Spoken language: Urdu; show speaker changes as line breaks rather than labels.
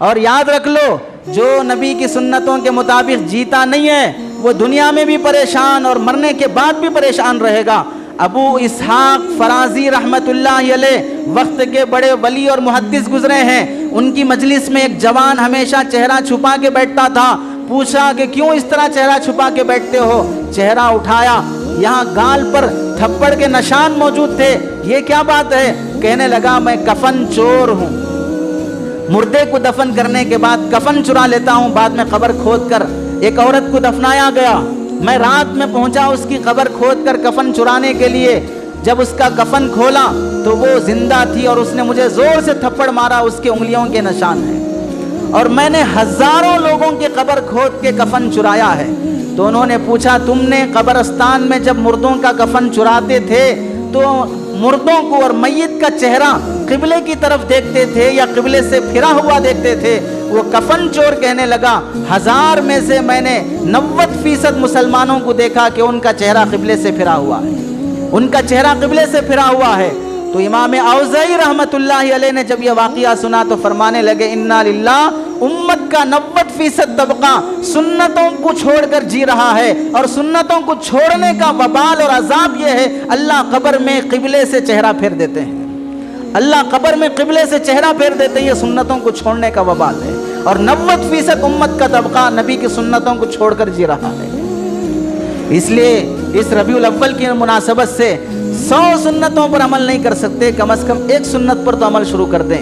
اور یاد رکھ لو جو نبی کی سنتوں کے مطابق جیتا نہیں ہے وہ دنیا میں بھی پریشان اور مرنے کے بعد بھی پریشان رہے گا۔ ابو اسحاق فرازی رحمت اللہ علیہ وقت کے بڑے ولی اور محدث گزرے ہیں، ان کی مجلس میں ایک جوان ہمیشہ چہرہ چھپا کے بیٹھتا تھا۔ پوچھا کہ کیوں اس طرح چہرہ چھپا کے بیٹھتے ہو؟ چہرہ اٹھایا، یہاں گال پر تھپڑ کے نشان موجود تھے، یہ کیا بات ہے؟ کہنے لگا میں کفن چور ہوں، مردے کو دفن کرنے کے بعد کفن چرا لیتا ہوں، بعد میں قبر کھود کر ایک عورت کو دفنایا گیا، میں رات میں پہنچا اس کی قبر کھود کر کفن چرانے کے لیے، جب اس کا کفن کھولا تو وہ زندہ تھی اور اس نے مجھے زور سے تھپڑ مارا، اس کے انگلیوں کے نشان ہیں، اور میں نے ہزاروں لوگوں کی قبر کھود کے کفن چرایا ہے۔ تو انہوں نے پوچھا تم نے قبرستان میں جب مردوں کا کفن چراتے تھے تو مردوں کو اور میت کا چہرہ قبلے کی طرف دیکھتے تھے یا قبلے سے پھرا ہوا دیکھتے تھے؟ وہ کفن چور کہنے لگا 1000 میں سے میں نے 90% مسلمانوں کو دیکھا کہ ان کا چہرہ قبلے سے پھرا ہوا ہے، ان کا چہرہ قبلے سے پھرا ہوا ہے۔ تو امام اوزاعی رحمت اللہ علیہ نے جب یہ واقعہ سنا تو فرمانے لگے انا للہ، امت کا 90% طبقہ سنتوں کو چھوڑ کر جی رہا ہے، اور سنتوں کو چھوڑنے کا وبال اور عذاب یہ ہے اللہ قبر میں قبلے سے چہرہ پھیر دیتے ہیں، اللہ قبر میں قبلے سے چہرہ پھیر دیتے ہیں، یہ سنتوں کو چھوڑنے کا وبال ہے، اور 90% امت کا طبقہ نبی کی سنتوں کو چھوڑ کر جی رہا ہے۔ اس لیے اس ربیع الاول کی مناسبت سے 100 سنتوں پر عمل نہیں کر سکتے، کم از کم ایک سنت پر تو عمل شروع کر دیں۔